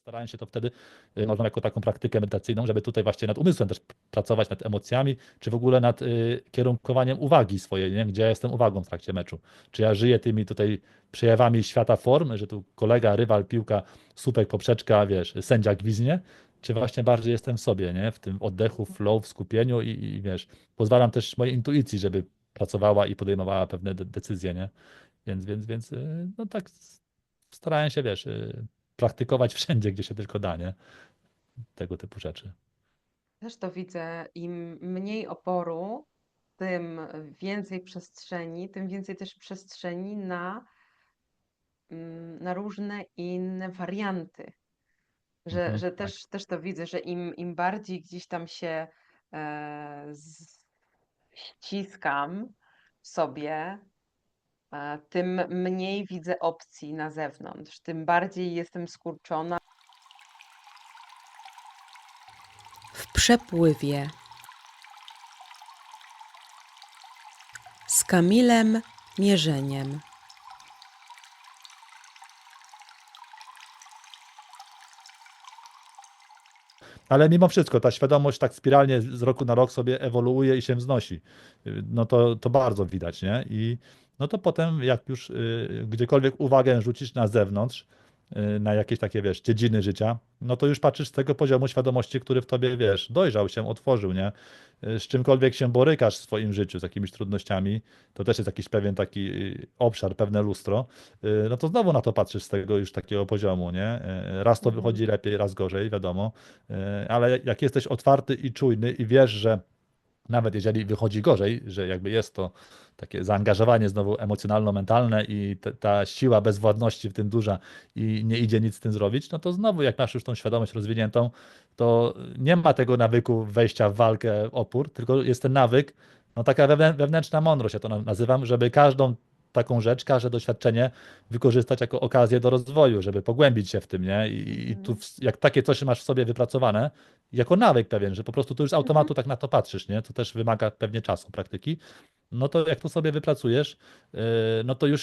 starałem się to wtedy, można jako taką praktykę medytacyjną, żeby tutaj właśnie nad umysłem też pracować, nad emocjami, czy w ogóle nad kierunkowaniem uwagi swojej, nie? Gdzie ja jestem uwagą w trakcie meczu. Czy ja żyję tymi tutaj przejawami świata form, że tu kolega, rywal, piłka, słupek, poprzeczka, wiesz, sędzia gwizdnie, czy właśnie bardziej jestem w sobie, nie? W tym oddechu, flow, w skupieniu i wiesz, pozwalam też mojej intuicji, żeby pracowała i podejmowała pewne decyzje, nie? Więc no tak starałem się, wiesz, praktykować wszędzie, gdzie się tylko da, nie? Tego typu rzeczy. Też to widzę, im mniej oporu, tym więcej przestrzeni, tym więcej też przestrzeni na różne inne warianty. Mhm, Że tak. też to widzę, że im bardziej gdzieś tam się ściskam w sobie, tym mniej widzę opcji na zewnątrz, tym bardziej jestem skurczona. W przepływie z Kamilem Mierzeniem. Ale mimo wszystko ta świadomość tak spiralnie z roku na rok sobie ewoluuje i się wznosi. No to bardzo widać, nie? I no to potem jak już gdziekolwiek uwagę rzucisz na zewnątrz, na jakieś takie, wiesz, dziedziny życia, no to już patrzysz z tego poziomu świadomości, który w tobie, wiesz, dojrzał się, otworzył, nie? Z czymkolwiek się borykasz w swoim życiu, z jakimiś trudnościami, to też jest jakiś pewien taki obszar, pewne lustro, no to znowu na to patrzysz z tego już takiego poziomu, nie? Raz to wychodzi Mhm. lepiej, raz gorzej, wiadomo, ale jak jesteś otwarty i czujny i wiesz, że nawet jeżeli wychodzi gorzej, że jakby jest to takie zaangażowanie znowu emocjonalno-mentalne i ta siła bezwładności w tym duża i nie idzie nic z tym zrobić, no to znowu jak masz już tą świadomość rozwiniętą, to nie ma tego nawyku wejścia w walkę, opór, tylko jest ten nawyk, no taka wewnętrzna mądrość, ja to nazywam, żeby każdą taką rzecz, każde doświadczenie wykorzystać jako okazję do rozwoju, żeby pogłębić się w tym, nie? I tu Mhm. jak takie coś masz w sobie wypracowane, jako nawyk pewien, że po prostu tu już z Mhm. automatu tak na to patrzysz, nie? To też wymaga pewnie czasu, praktyki. No to jak to sobie wypracujesz, no to już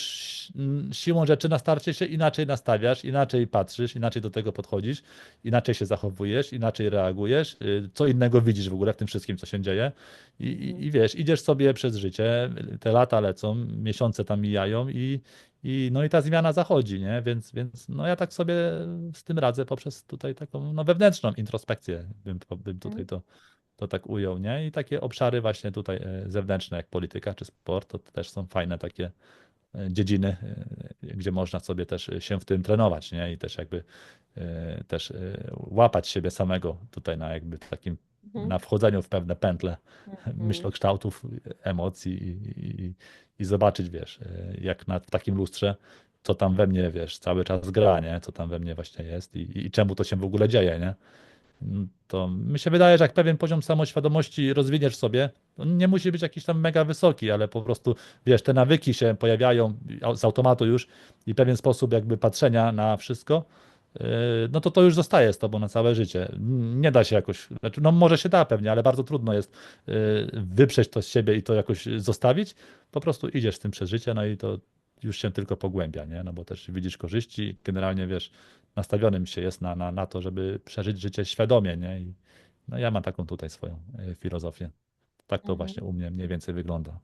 siłą rzeczy na starcie się inaczej nastawiasz, inaczej patrzysz, inaczej do tego podchodzisz, inaczej się zachowujesz, inaczej reagujesz, co innego widzisz w ogóle w tym wszystkim, co się dzieje. I wiesz, idziesz sobie przez życie, te lata lecą, miesiące tam mijają no i ta zmiana zachodzi, nie? Więc no ja tak sobie z tym radzę poprzez tutaj taką no, wewnętrzną introspekcję, bym tutaj Mhm. to tak ujął, nie? I takie obszary właśnie tutaj zewnętrzne, jak polityka czy sport, to też są fajne takie dziedziny, gdzie można sobie też się w tym trenować, nie? I też jakby też łapać siebie samego tutaj na jakby takim, Mhm. na wchodzeniu w pewne pętle Mhm. myślokształtów, emocji i zobaczyć, wiesz, jak w takim lustrze, co tam we mnie, wiesz, cały czas gra, nie? Co tam we mnie właśnie jest i czemu to się w ogóle dzieje, nie? To mi się wydaje, że jak pewien poziom samoświadomości rozwiniesz sobie, to nie musi być jakiś tam mega wysoki, ale po prostu, wiesz, te nawyki się pojawiają z automatu już i pewien sposób jakby patrzenia na wszystko, no to już zostaje z tobą na całe życie. Nie da się jakoś, znaczy, no może się da pewnie, ale bardzo trudno jest wyprzeć to z siebie i to jakoś zostawić. Po prostu idziesz z tym przez życie, no i to już się tylko pogłębia, nie? No bo też widzisz korzyści, generalnie wiesz, nastawionym się jest na to, żeby przeżyć życie świadomie, nie? I no ja mam taką tutaj swoją filozofię. Tak to właśnie Mhm. u mnie mniej więcej wygląda.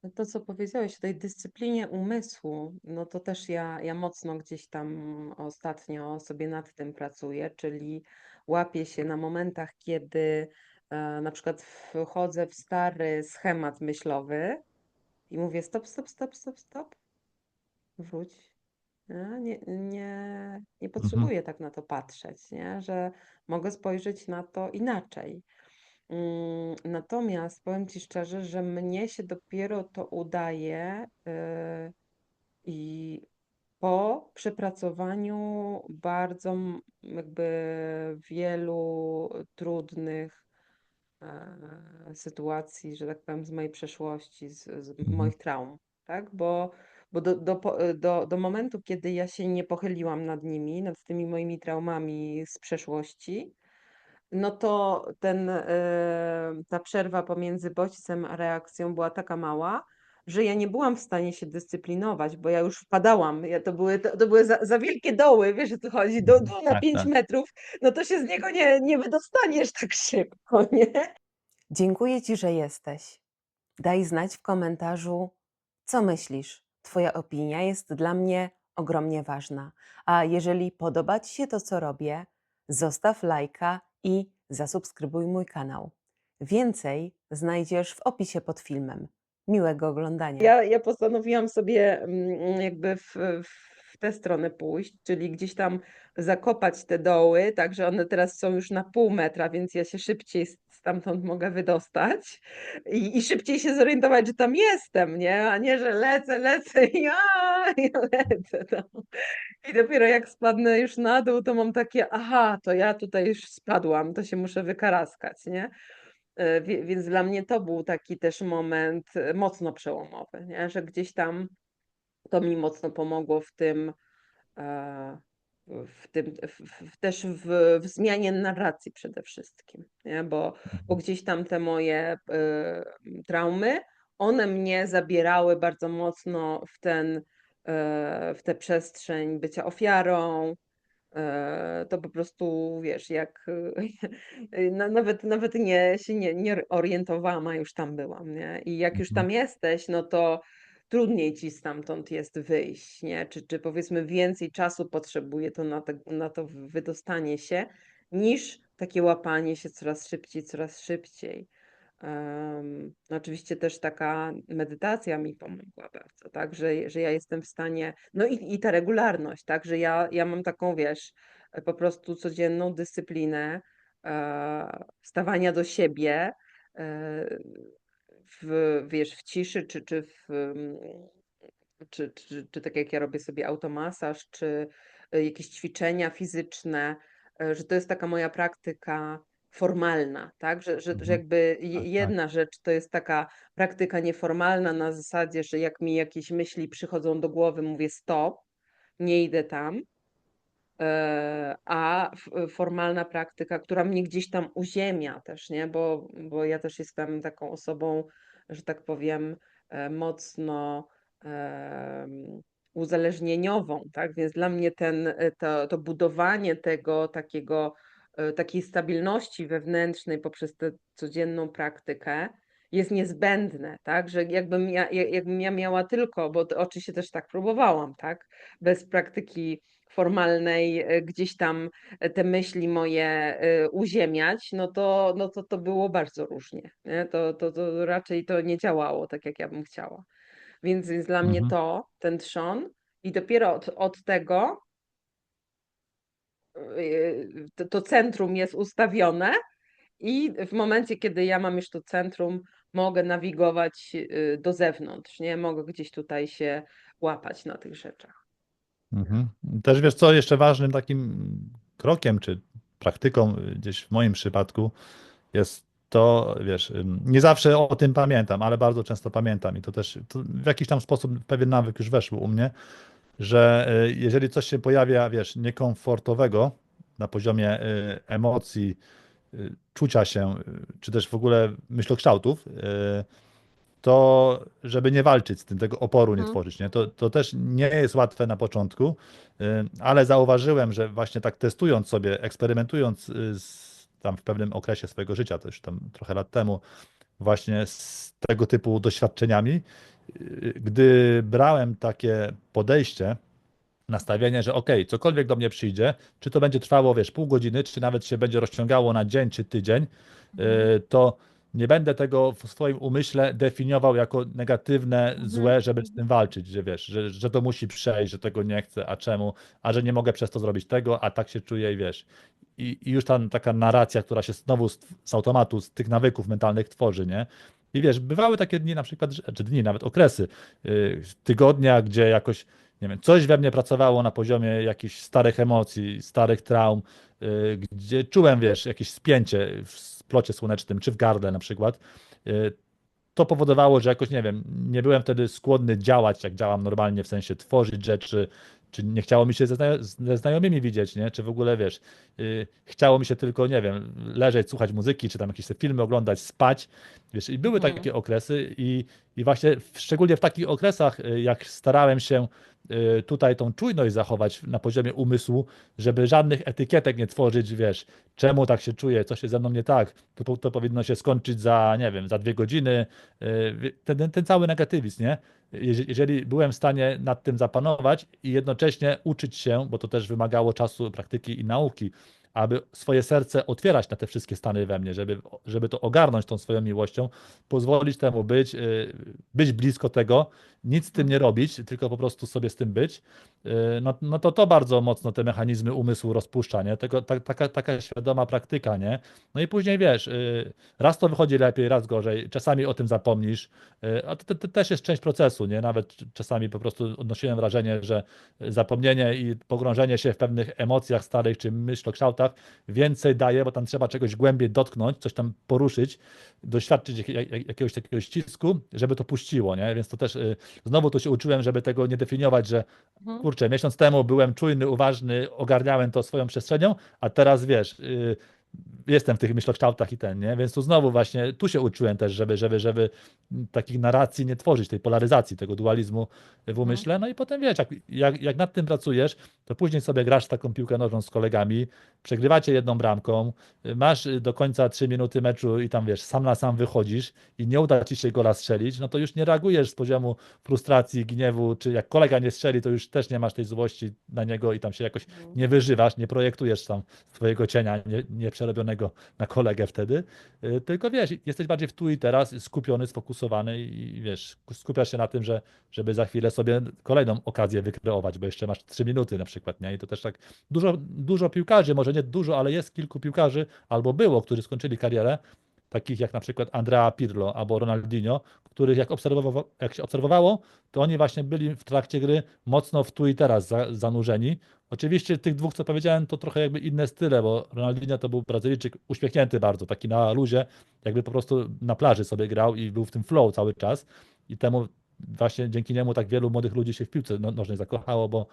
No to, co powiedziałeś o tej dyscyplinie umysłu, no to też ja mocno gdzieś tam ostatnio sobie nad tym pracuję, czyli łapię się na momentach, kiedy na przykład wchodzę w stary schemat myślowy i mówię stop, stop, stop, stop, stop, wróć. Nie Mhm. potrzebuję tak na to patrzeć, nie? Że mogę spojrzeć na to inaczej. Natomiast powiem Ci szczerze, że mnie się dopiero to udaje i po przepracowaniu bardzo jakby wielu trudnych sytuacji, że tak powiem, z mojej przeszłości, z Mhm. moich traum, tak? Bo do momentu, kiedy ja się nie pochyliłam nad nimi, nad tymi moimi traumami z przeszłości, no to ta przerwa pomiędzy bodźcem a reakcją była taka mała, że ja nie byłam w stanie się dyscyplinować, bo ja już wpadałam. To były za wielkie doły, wiesz o co chodzi, dół na Tak, 5 tak. metrów, no to się z niego nie wydostaniesz tak szybko, nie? Dziękuję Ci, że jesteś. Daj znać w komentarzu, co myślisz. Twoja opinia jest dla mnie ogromnie ważna. A jeżeli podoba Ci się to, co robię, zostaw lajka i zasubskrybuj mój kanał. Więcej znajdziesz w opisie pod filmem. Miłego oglądania. Ja postanowiłam sobie jakby w tę stronę pójść, czyli gdzieś tam zakopać te doły, tak że one teraz są już na pół metra, więc ja się szybciej stamtąd mogę wydostać i szybciej się zorientować, że tam jestem, nie? A nie, że lecę i ja lecę. No. I dopiero jak spadnę już na dół, to mam takie, aha, to ja tutaj już spadłam, to się muszę wykaraskać, nie? Więc dla mnie to był taki też moment mocno przełomowy, nie? Że gdzieś tam to mi mocno pomogło e, też w zmianie narracji przede wszystkim, nie? Bo gdzieś tam te moje traumy, one mnie zabierały bardzo mocno w tę przestrzeń bycia ofiarą. To po prostu, wiesz, jak nawet się nie orientowałam, a już tam byłam, nie? I jak już Mhm. tam jesteś, no to trudniej ci stamtąd jest wyjść, nie? Czy powiedzmy więcej czasu potrzebuje to na to wydostanie się, niż takie łapanie się coraz szybciej, coraz szybciej. No oczywiście też taka medytacja mi pomogła bardzo, tak, że ja jestem w stanie, no i ta regularność, tak, że ja mam taką, wiesz, po prostu codzienną dyscyplinę wstawania do siebie, e, wiesz, w ciszy, czy tak jak ja robię sobie automasaż, czy jakieś ćwiczenia fizyczne, że to jest taka moja praktyka formalna, tak? Że Mhm. jakby Tak, tak. jedna rzecz to jest taka praktyka nieformalna na zasadzie, że jak mi jakieś myśli przychodzą do głowy, mówię stop, nie idę tam, a formalna praktyka, która mnie gdzieś tam uziemia też, nie? Bo ja też jestem taką osobą, że tak powiem, mocno uzależnieniową, tak? Więc dla mnie to budowanie takiej stabilności wewnętrznej poprzez tę codzienną praktykę jest niezbędne, tak? Że jakbym ja miała tylko, bo oczywiście też tak próbowałam, tak? Bez praktyki formalnej gdzieś tam te myśli moje uziemiać, no to było bardzo różnie. Nie? To raczej to nie działało tak, jak ja bym chciała. Więc dla mnie Mhm. ten trzon i dopiero od tego to centrum jest ustawione i w momencie, kiedy ja mam już to centrum, mogę nawigować do zewnątrz, nie? Mogę gdzieś tutaj się łapać na tych rzeczach. Mhm. Też wiesz co, jeszcze ważnym takim krokiem, czy praktyką gdzieś w moim przypadku jest to, wiesz, nie zawsze o tym pamiętam, ale bardzo często pamiętam i to też to w jakiś tam sposób pewien nawyk już weszł u mnie, że jeżeli coś się pojawia, wiesz, niekomfortowego na poziomie emocji, czucia się, czy też w ogóle myślokształtów, to żeby nie walczyć z tym, tego oporu nie Mhm. tworzyć, nie? To też nie jest łatwe na początku, ale zauważyłem, że właśnie tak testując sobie, eksperymentując tam w pewnym okresie swojego życia, też tam trochę lat temu, właśnie z tego typu doświadczeniami, gdy brałem takie podejście, nastawienie, że okej, cokolwiek do mnie przyjdzie, czy to będzie trwało, wiesz, pół godziny, czy nawet się będzie rozciągało na dzień czy tydzień, Mhm. to nie będę tego w swoim umyśle definiował jako negatywne, Mhm. złe, żeby z tym walczyć, że wiesz, że to musi przejść, że tego nie chcę, a czemu, a że nie mogę przez to zrobić tego, a tak się czuję i wiesz. I już ta taka narracja, która się znowu z automatu, z tych nawyków mentalnych tworzy, nie? I wiesz, bywały takie dni na przykład, czy dni, nawet okresy, tygodnia, gdzie jakoś nie wiem, coś we mnie pracowało na poziomie jakichś starych emocji, starych traum, gdzie czułem, wiesz, jakieś spięcie w splocie słonecznym, czy w gardle na przykład. To powodowało, że jakoś, nie wiem, nie byłem wtedy skłonny działać, jak działam normalnie, w sensie tworzyć rzeczy, czy nie chciało mi się ze znajomymi widzieć, nie? Czy w ogóle, wiesz, chciało mi się tylko, nie wiem, leżeć, słuchać muzyki, czy tam jakieś te filmy oglądać, spać, wiesz, i były Mhm. takie okresy i właśnie szczególnie w takich okresach, jak starałem się tutaj tą czujność zachować na poziomie umysłu, żeby żadnych etykietek nie tworzyć, wiesz, czemu tak się czuję, co się ze mną nie tak, to powinno się skończyć za, nie wiem, za 2 godziny, ten cały negatywizm, nie? Jeżeli byłem w stanie nad tym zapanować i jednocześnie uczyć się, bo to też wymagało czasu, praktyki i nauki, aby swoje serce otwierać na te wszystkie stany we mnie, żeby to ogarnąć tą swoją miłością, pozwolić temu być blisko tego, nic z tym nie robić, tylko po prostu sobie z tym być, no to bardzo mocno te mechanizmy umysłu rozpuszcza, nie? Taka świadoma praktyka, nie? No i później wiesz, raz to wychodzi lepiej, raz gorzej, czasami o tym zapomnisz, a to też jest część procesu, nie? Nawet czasami po prostu odnosiłem wrażenie, że zapomnienie i pogrążenie się w pewnych emocjach starych czy myślokształtach więcej daje, bo tam trzeba czegoś głębiej dotknąć, coś tam poruszyć, doświadczyć jakiegoś takiego ścisku, żeby to puściło, nie? Więc to też znowu tu się uczyłem, żeby tego nie definiować, że Mhm. kurczę, miesiąc temu byłem czujny, uważny, ogarniałem to swoją przestrzenią, a teraz wiesz, jestem w tych myślokształtach i nie? Więc tu znowu właśnie, tu się uczyłem też, żeby takich narracji nie tworzyć, tej polaryzacji, tego dualizmu w Mhm. umyśle, no i potem wiesz, jak nad tym pracujesz, to później sobie grasz w taką piłkę nożną z kolegami, przegrywacie jedną bramką, masz do końca 3 minuty meczu i tam wiesz, sam na sam wychodzisz i nie uda ci się gola strzelić, no to już nie reagujesz z poziomu frustracji, gniewu, czy jak kolega nie strzeli, to już też nie masz tej złości na niego i tam się jakoś Mhm. nie wyżywasz, nie projektujesz tam swojego cienia nieprzerobionego na kolegę wtedy, tylko wiesz, jesteś bardziej w tu i teraz, skupiony, sfokusowany i wiesz, skupiasz się na tym, żeby za chwilę sobie kolejną okazję wykreować, bo jeszcze masz 3 minuty na przykład, nie? I to też tak dużo piłkarzy, może nie dużo, ale jest kilku piłkarzy, albo było, którzy skończyli karierę, takich jak na przykład Andrea Pirlo albo Ronaldinho, których jak się obserwowało, to oni właśnie byli w trakcie gry mocno w tu i teraz zanurzeni. Oczywiście tych dwóch, co powiedziałem, to trochę jakby inne style, bo Ronaldinho to był Brazylijczyk uśmiechnięty bardzo, taki na luzie, jakby po prostu na plaży sobie grał i był w tym flow cały czas i temu właśnie dzięki niemu tak wielu młodych ludzi się w piłce nożnej zakochało, bo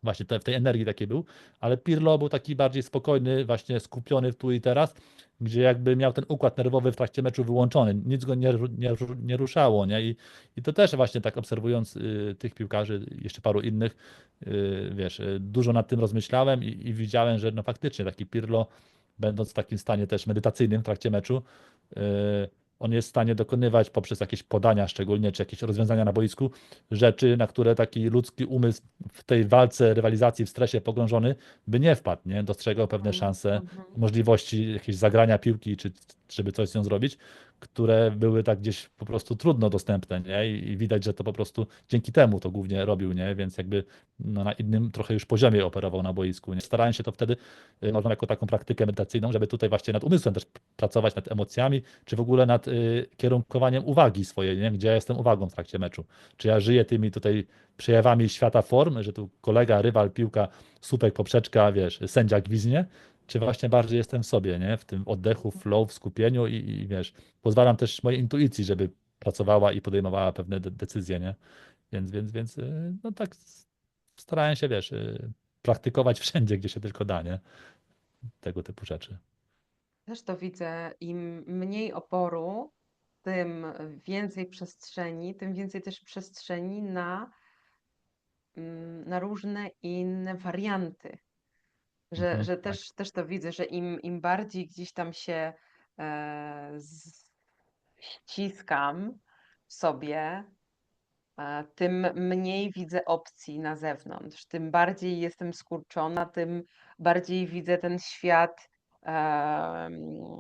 właśnie w tej energii takiej był, ale Pirlo był taki bardziej spokojny, właśnie skupiony w tu i teraz, gdzie jakby miał ten układ nerwowy w trakcie meczu wyłączony, nic go nie ruszało, nie? I to też właśnie tak obserwując tych piłkarzy, jeszcze paru innych, wiesz, dużo nad tym rozmyślałem i widziałem, że no faktycznie taki Pirlo, będąc w takim stanie też medytacyjnym w trakcie meczu, y, on jest w stanie dokonywać poprzez jakieś podania szczególnie, czy jakieś rozwiązania na boisku, rzeczy, na które taki ludzki umysł w tej walce, rywalizacji, w stresie pogrążony by nie wpadł, nie? Dostrzegał pewne szanse, Mhm. możliwości jakieś zagrania piłki, czy żeby coś z nią zrobić, które były tak gdzieś po prostu trudno dostępne, nie? I widać, że to po prostu dzięki temu to głównie robił, nie? Więc jakby no, na innym trochę już poziomie operował na boisku, nie? Starałem się to wtedy, można jako taką praktykę medytacyjną, żeby tutaj właśnie nad umysłem też pracować, nad emocjami, czy w ogóle nad kierunkowaniem uwagi swojej, nie? Gdzie ja jestem uwagą w trakcie meczu. Czy ja żyję tymi tutaj przejawami świata form, że tu kolega, rywal, piłka, słupek, poprzeczka, wiesz, sędzia gwizdnie, czy właśnie bardziej jestem w sobie, nie? W tym oddechu, flow, w skupieniu i wiesz, pozwalam też mojej intuicji, żeby pracowała i podejmowała pewne decyzje, nie? Więc no tak starałem się, wiesz, praktykować wszędzie, gdzie się tylko da, nie? Tego typu rzeczy. Też to widzę. Im mniej oporu, tym więcej przestrzeni, tym więcej też przestrzeni na różne inne warianty. Że, Mhm, że tak. też to widzę, że im bardziej gdzieś tam się ściskam w sobie, tym mniej widzę opcji na zewnątrz, tym bardziej jestem skurczona, tym bardziej widzę ten świat,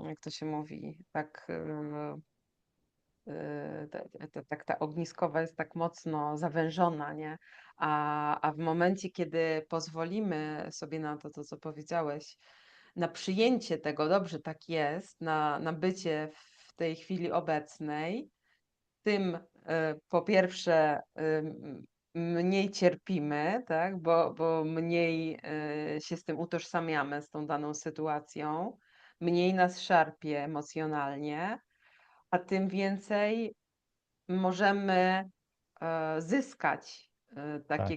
jak to się mówi, tak, tak ta ogniskowa jest tak mocno zawężona, nie? A w momencie, kiedy pozwolimy sobie na to, co powiedziałeś, na przyjęcie tego, dobrze, tak jest, na bycie w tej chwili obecnej, tym po pierwsze mniej cierpimy, tak? Bo mniej się z tym utożsamiamy, z tą daną sytuacją, mniej nas szarpie emocjonalnie, a tym więcej możemy zyskać Tak.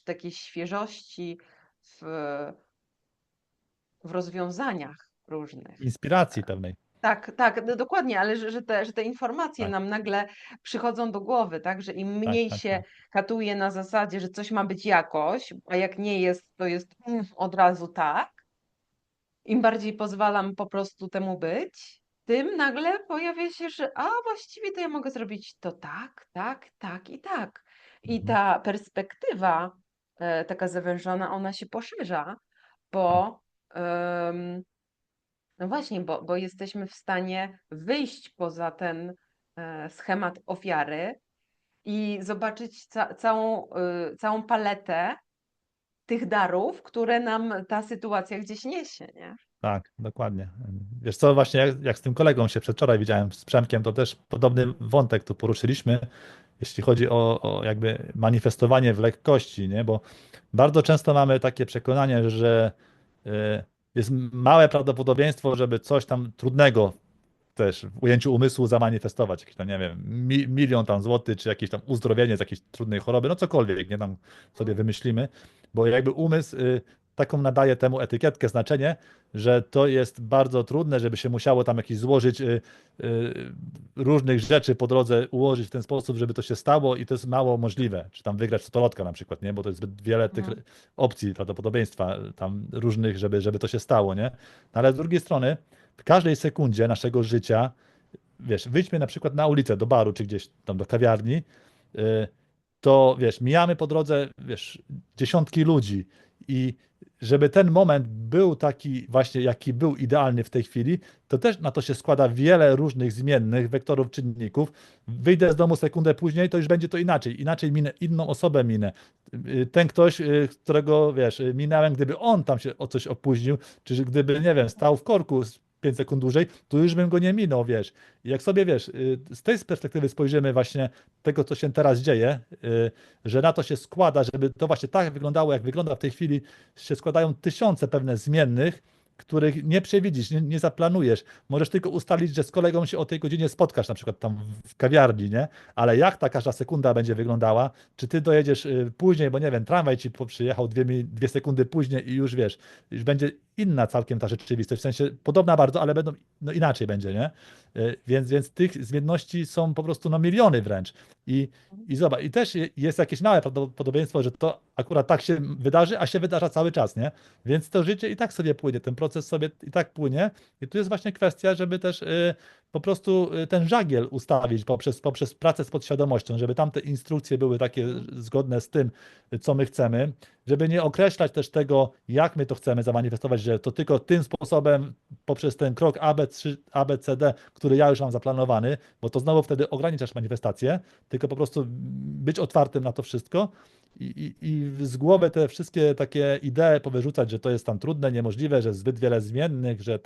takiej świeżości w, w rozwiązaniach różnych. Inspiracji pewnej. Tak, tak, dokładnie, ale że te informacje Tak, nam nagle przychodzą do głowy, tak, że im tak, mniej tak, się tak. katuje na zasadzie, że coś ma być jakoś, a jak nie jest, to jest od razu tak, im bardziej pozwalam po prostu temu być, tym nagle pojawia się, że właściwie to ja mogę zrobić to tak, tak, tak i tak. I Mhm. ta perspektywa taka zawężona, ona się poszerza, Tak, bo no właśnie, bo jesteśmy w stanie wyjść poza ten schemat ofiary i zobaczyć całą paletę tych darów, które nam ta sytuacja gdzieś niesie, nie? tak, dokładnie. Wiesz co, właśnie jak z tym kolegą się przedwczoraj widziałem, z Przemkiem, to też podobny wątek tu poruszyliśmy, jeśli chodzi o jakby manifestowanie w lekkości, nie? Bo bardzo często mamy takie przekonanie, że jest małe prawdopodobieństwo, żeby coś tam trudnego też w ujęciu umysłu zamanifestować, jakiś tam, nie wiem, milion tam złotych, czy jakieś tam uzdrowienie z jakiejś trudnej choroby, no cokolwiek, nie tam sobie wymyślimy, bo jakby umysł taką nadaje temu etykietkę, znaczenie, że to jest bardzo trudne, żeby się musiało tam jakieś złożyć różnych rzeczy po drodze, ułożyć w ten sposób, żeby to się stało i to jest mało możliwe, czy tam wygrać w totolotka na przykład, nie, bo to jest zbyt wiele tych Mhm. opcji, prawdopodobieństwa tam różnych, żeby to się stało, nie, no, ale z drugiej strony w każdej sekundzie naszego życia, wiesz, wyjdźmy na przykład na ulicę, do baru, czy gdzieś tam do kawiarni, to wiesz, mijamy po drodze, wiesz, dziesiątki ludzi i żeby ten moment był taki właśnie, jaki był idealny w tej chwili, to też na to się składa wiele różnych zmiennych, wektorów, czynników. Wyjdę z domu sekundę później, to już będzie to inaczej. Inaczej minę, inną osobę minę. Ten ktoś, którego, wiesz, minąłem, gdyby on tam się o coś opóźnił, czy gdyby, nie wiem, stał w korku 5 sekund dłużej, to już bym go nie minął, wiesz. I jak sobie, wiesz, z tej perspektywy spojrzymy właśnie tego, co się teraz dzieje, że na to się składa, żeby to właśnie tak wyglądało, jak wygląda w tej chwili, się składają tysiące pewne zmiennych, których nie przewidzisz, nie zaplanujesz. Możesz tylko ustalić, że z kolegą się o tej godzinie spotkasz, na przykład tam w kawiarni, nie? Ale jak ta każda sekunda będzie wyglądała? Czy ty dojedziesz później, bo nie wiem, tramwaj ci przyjechał 2 sekundy później i już wiesz, już będzie inna całkiem ta rzeczywistość, w sensie podobna bardzo, ale będą, no inaczej będzie, nie? Więc tych zmienności są po prostu no miliony wręcz. I zobacz, i też jest jakieś małe prawdopodobieństwo, że to akurat tak się wydarzy, a się wydarza cały czas, nie? Więc to życie i tak sobie płynie, ten proces sobie i tak płynie. I tu jest właśnie kwestia, żeby też po prostu ten żagiel ustawić poprzez pracę z podświadomością, żeby tam te instrukcje były takie zgodne z tym, co my chcemy, żeby nie określać też tego, jak my to chcemy zamanifestować, że to tylko tym sposobem, poprzez ten krok A, B, 3, A, B, C, D, który ja już mam zaplanowany, bo to znowu wtedy ograniczasz manifestację, tylko po prostu być otwartym na to wszystko i z głowy te wszystkie takie idee powyrzucać, że to jest tam trudne, niemożliwe, że zbyt wiele zmiennych, że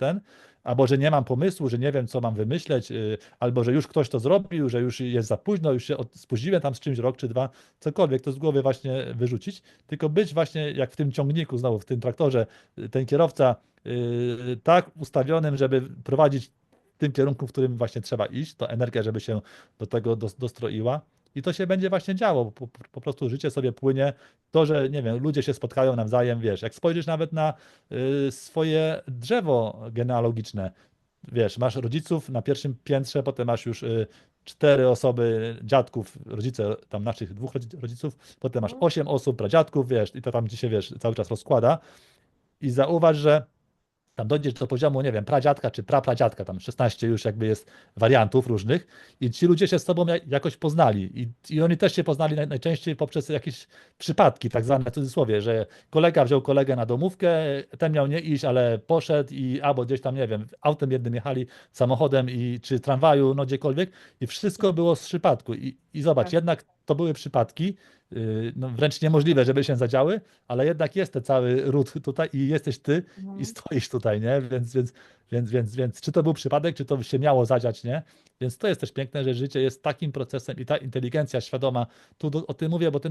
albo że nie mam pomysłu, że nie wiem, co mam wymyśleć, albo że już ktoś to zrobił, że już jest za późno, już się spóźniłem tam z czymś rok czy dwa, cokolwiek, to z głowy właśnie wyrzucić, tylko być właśnie jak w tym ciągniku, znowu w tym traktorze, ten kierowca tak ustawionym, żeby prowadzić w tym kierunku, w którym właśnie trzeba iść, to energia, żeby się do tego dostroiła. I to się będzie właśnie działo, po prostu życie sobie płynie. To, że nie wiem, ludzie się spotkają nawzajem, wiesz, jak spojrzysz nawet na swoje drzewo genealogiczne, wiesz, masz rodziców na pierwszym piętrze, potem masz już 4 osoby, dziadków, rodzice tam naszych 2 rodziców, potem masz 8 osób, pradziadków, wiesz, i to tam ci się, wiesz, cały czas rozkłada. I zauważ, że tam dojdziesz do poziomu, nie wiem, pradziadka czy prapradziadka, tam 16 już jakby jest wariantów różnych i ci ludzie się z tobą jakoś poznali i oni też się poznali najczęściej poprzez jakieś przypadki, tak zwane w cudzysłowie, że kolega wziął kolegę na domówkę, ten miał nie iść, ale poszedł i albo gdzieś tam, nie wiem, autem jednym jechali, samochodem czy tramwaju, no gdziekolwiek i wszystko było z przypadku i zobacz, Tak. jednak to były przypadki, no wręcz niemożliwe, żeby się zadziały, ale jednak jest ten cały ród tutaj i jesteś ty i stoisz tutaj, nie? Więc Więc czy to był przypadek, czy to się miało zadziać, nie? Więc to jest też piękne, że życie jest takim procesem i ta inteligencja świadoma, o tym mówię, bo ty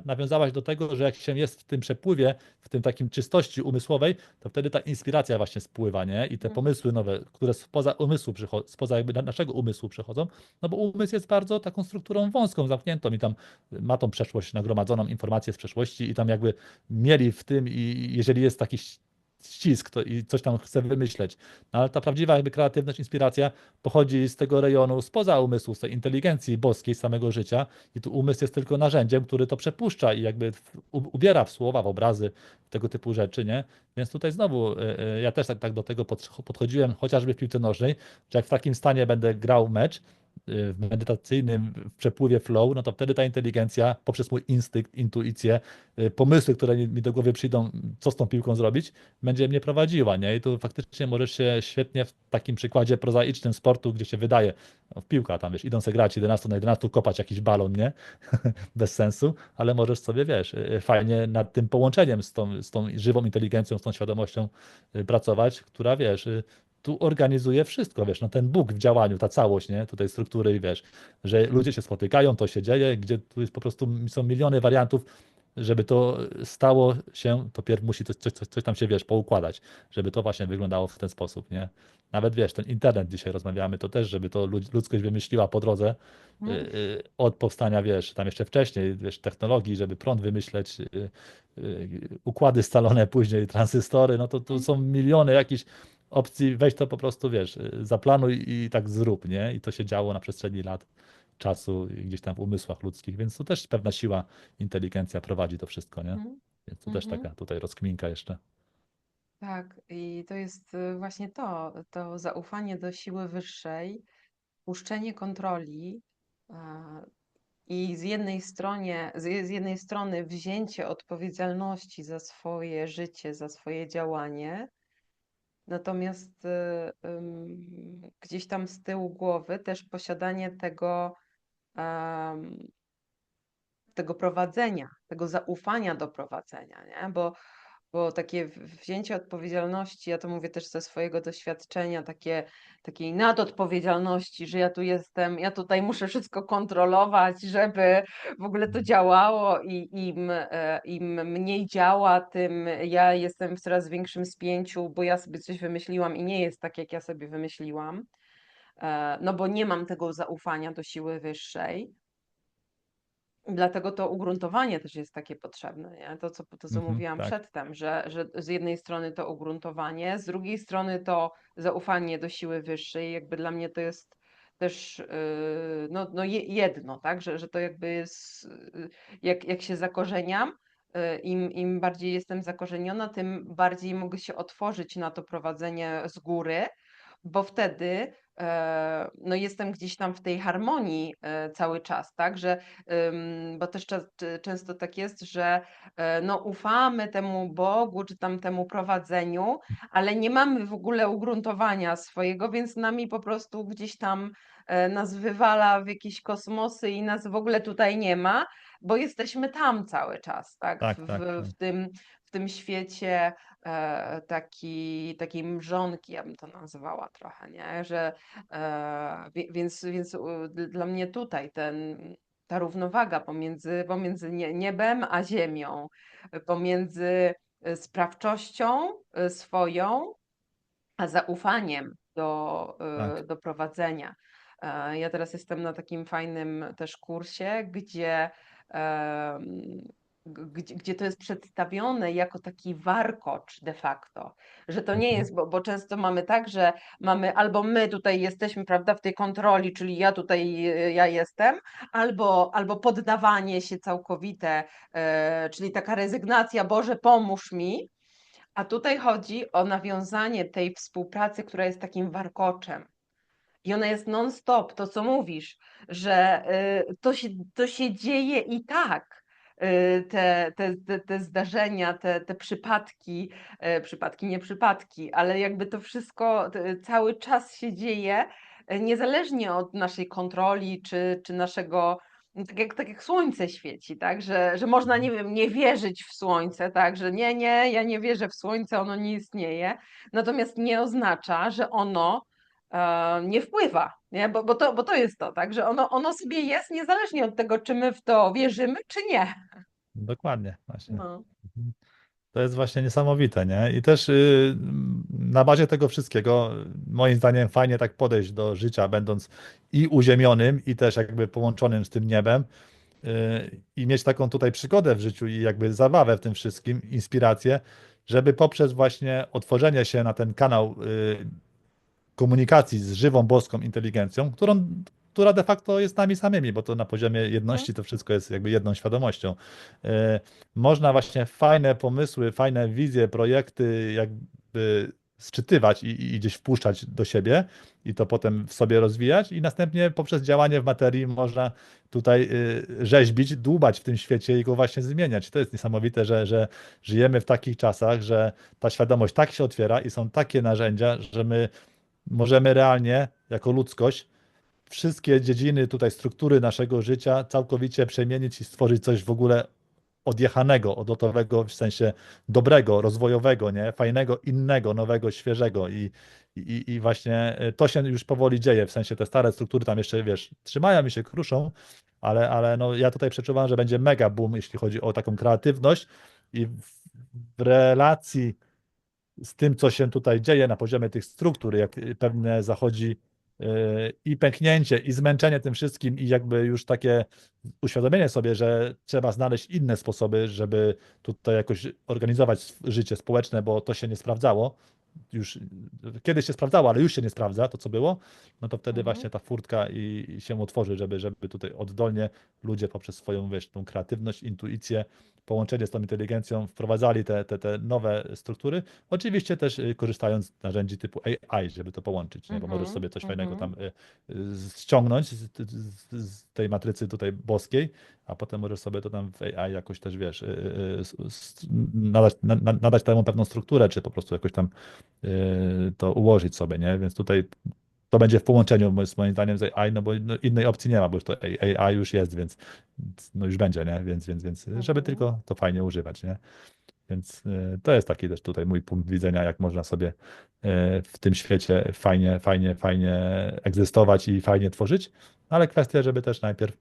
nawiązałaś do tego, że jak się jest w tym przepływie, w tym takim czystości umysłowej, to wtedy ta inspiracja właśnie spływa, nie? I te pomysły nowe, które spoza umysłu spoza jakby naszego umysłu przychodzą, no bo umysł jest bardzo taką strukturą wąską, zamkniętą i tam ma tą przeszłość, nagromadzoną informację z przeszłości i tam jakby mieli w tym i jeżeli jest taki ścisk i coś tam chce wymyśleć. No ale ta prawdziwa jakby kreatywność, inspiracja pochodzi z tego rejonu spoza umysłu, z tej inteligencji boskiej, z samego życia i tu umysł jest tylko narzędziem, który to przepuszcza i jakby ubiera w słowa, w obrazy, w tego typu rzeczy, nie? Więc tutaj znowu ja też tak do tego podchodziłem, chociażby w piłce nożnej, że jak w takim stanie będę grał mecz, w medytacyjnym w przepływie flow, no to wtedy ta inteligencja poprzez mój instynkt, intuicję, pomysły, które mi do głowy przyjdą, co z tą piłką zrobić, będzie mnie prowadziła, nie? I tu faktycznie możesz się świetnie w takim przykładzie prozaicznym sportu, gdzie się wydaje, no, w piłka tam, wiesz, idą se grać 11 na 11, kopać jakiś balon, nie? Bez sensu, ale możesz sobie, wiesz, fajnie nad tym połączeniem z tą żywą inteligencją, z tą świadomością pracować, która, wiesz, tu organizuje wszystko, wiesz, no ten Bóg w działaniu, ta całość, nie, tutaj struktury i wiesz, że ludzie się spotykają, to się dzieje, gdzie tu jest po prostu, są miliony wariantów, żeby to stało się, to pierw musi coś tam się, wiesz, poukładać, żeby to właśnie wyglądało w ten sposób, nie. Nawet, wiesz, ten internet dzisiaj rozmawiamy, to też, żeby to ludzkość wymyśliła po drodze, od powstania, wiesz, tam jeszcze wcześniej, wiesz, technologii, żeby prąd wymyśleć, układy scalone później, tranzystory, no to tu są miliony jakichś opcji, weź to po prostu, wiesz, zaplanuj i tak zrób, nie? I to się działo na przestrzeni lat, czasu i gdzieś tam w umysłach ludzkich, więc to też pewna siła, inteligencja prowadzi to wszystko, nie? Więc to też taka tutaj rozkminka jeszcze. Tak, i to jest właśnie to zaufanie do siły wyższej, puszczenie kontroli i z jednej strony wzięcie odpowiedzialności za swoje życie, za swoje działanie, natomiast gdzieś tam z tyłu głowy też posiadanie em, tego prowadzenia, tego zaufania do prowadzenia, nie? Bo takie wzięcie odpowiedzialności, ja to mówię też ze swojego doświadczenia, takiej nadodpowiedzialności, że ja tu jestem, ja tutaj muszę wszystko kontrolować, żeby w ogóle to działało i im mniej działa, tym ja jestem w coraz większym spięciu, bo ja sobie coś wymyśliłam i nie jest tak, jak ja sobie wymyśliłam, no bo nie mam tego zaufania do siły wyższej. Dlatego to ugruntowanie też jest takie potrzebne, nie? To, co mówiłam Tak, przedtem, że z jednej strony to ugruntowanie, z drugiej strony to zaufanie do siły wyższej. Jakby dla mnie to jest też jedno, tak? Że to jakby jest, jak się zakorzeniam, im bardziej jestem zakorzeniona, tym bardziej mogę się otworzyć na to prowadzenie z góry, bo wtedy no jestem gdzieś tam w tej harmonii cały czas, tak? Bo też często tak jest, że no ufamy temu Bogu czy tam temu prowadzeniu, ale nie mamy w ogóle ugruntowania swojego, więc nami po prostu gdzieś tam nas wywala w jakieś kosmosy i nas w ogóle tutaj nie ma, bo jesteśmy tam cały czas, tak? tak, tak, tak. W tym świecie takiej mrzonki, ja bym to nazwała trochę, nie? Więc dla mnie tutaj ta równowaga pomiędzy niebem a ziemią, pomiędzy sprawczością swoją, a zaufaniem Tak. do prowadzenia. Ja teraz jestem na takim fajnym też kursie, gdzie to jest przedstawione jako taki warkocz de facto, że to nie jest, bo często mamy tak, że mamy albo my tutaj jesteśmy, prawda, w tej kontroli, czyli ja jestem, albo poddawanie się całkowite, czyli taka rezygnacja, Boże, pomóż mi. A tutaj chodzi o nawiązanie tej współpracy, która jest takim warkoczem. I ona jest non-stop, to co mówisz, że to się dzieje i tak. Te zdarzenia, te przypadki, nie przypadki, ale jakby to wszystko cały czas się dzieje, niezależnie od naszej kontroli czy naszego tak jak słońce świeci, tak, że można, nie wiem, nie wierzyć w słońce, tak, że nie, ja nie wierzę w słońce, ono nie istnieje, natomiast nie oznacza, że ono nie wpływa, nie? Bo to jest to, tak, że ono sobie jest niezależnie od tego, czy my w to wierzymy, czy nie. Dokładnie, właśnie. No. Mhm. To jest właśnie niesamowite, nie? I też na bazie tego wszystkiego, moim zdaniem, fajnie tak podejść do życia, będąc i uziemionym, i też jakby połączonym z tym niebem, i mieć taką tutaj przygodę w życiu i jakby zabawę w tym wszystkim, inspirację, żeby poprzez właśnie otworzenie się na ten kanał komunikacji z żywą boską inteligencją, która de facto jest nami samymi, bo to na poziomie jedności to wszystko jest jakby jedną świadomością. E, Można właśnie fajne pomysły, fajne wizje, projekty jakby sczytywać i gdzieś wpuszczać do siebie i to potem w sobie rozwijać i następnie poprzez działanie w materii można tutaj rzeźbić, dłubać w tym świecie i go właśnie zmieniać. To jest niesamowite, że żyjemy w takich czasach, że ta świadomość tak się otwiera i są takie narzędzia, że my możemy realnie, jako ludzkość, wszystkie dziedziny tutaj struktury naszego życia całkowicie przemienić i stworzyć coś w ogóle odjechanego, odlotowego, w sensie dobrego, rozwojowego, nie? Fajnego, innego, nowego, świeżego i właśnie to się już powoli dzieje, w sensie te stare struktury tam jeszcze, wiesz, trzymają i się kruszą, ale no, ja tutaj przeczuwam, że będzie mega boom, jeśli chodzi o taką kreatywność i w relacji z tym, co się tutaj dzieje na poziomie tych struktur, jak pewne zachodzi i pęknięcie, i zmęczenie tym wszystkim, i jakby już takie uświadomienie sobie, że trzeba znaleźć inne sposoby, żeby tutaj jakoś organizować życie społeczne, bo to się nie sprawdzało. Już kiedyś się sprawdzało, ale już się nie sprawdza to, co było, no to wtedy Mhm. właśnie ta furtka i się otworzy, żeby tutaj oddolnie ludzie poprzez swoją, wiesz, tą kreatywność, intuicję, połączenie z tą inteligencją wprowadzali te nowe struktury. Oczywiście też korzystając z narzędzi typu AI, żeby to połączyć, nie? Bo możesz sobie coś fajnego tam ściągnąć z tej matrycy tutaj boskiej, a potem możesz sobie to tam w AI jakoś też, wiesz, nadać temu pewną strukturę, czy po prostu jakoś tam to ułożyć sobie, nie? Więc tutaj to będzie w połączeniu moim zdaniem z AI, no bo no, innej opcji nie ma, bo już to AI już jest, więc no już będzie, nie? Więc żeby tylko to fajnie używać, nie? Więc to jest taki też tutaj mój punkt widzenia, jak można sobie w tym świecie fajnie egzystować i fajnie tworzyć, ale kwestia, żeby też najpierw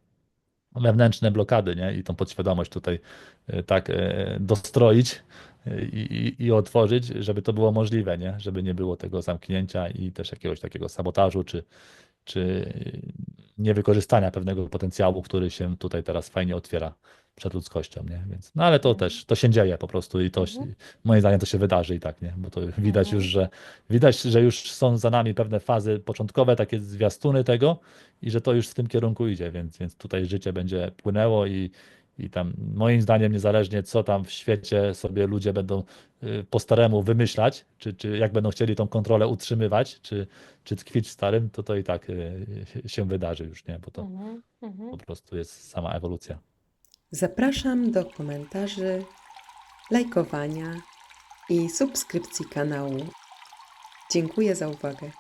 wewnętrzne blokady, nie? I tą podświadomość tutaj tak dostroić i otworzyć, żeby to było możliwe, nie? Żeby nie było tego zamknięcia i też jakiegoś takiego sabotażu, czy niewykorzystania pewnego potencjału, który się tutaj teraz fajnie otwiera przed ludzkością, nie? Więc, no ale to też, to się dzieje po prostu i to, moim zdaniem to się wydarzy i tak, nie? Bo to widać, że już są za nami pewne fazy początkowe, takie zwiastuny tego i że to już w tym kierunku idzie, więc tutaj życie będzie płynęło i tam moim zdaniem niezależnie co tam w świecie sobie ludzie będą po staremu wymyślać, czy jak będą chcieli tą kontrolę utrzymywać, czy tkwić w starym, to i tak się wydarzy już, nie? Bo to po prostu jest sama ewolucja. Zapraszam do komentarzy, lajkowania i subskrypcji kanału. Dziękuję za uwagę.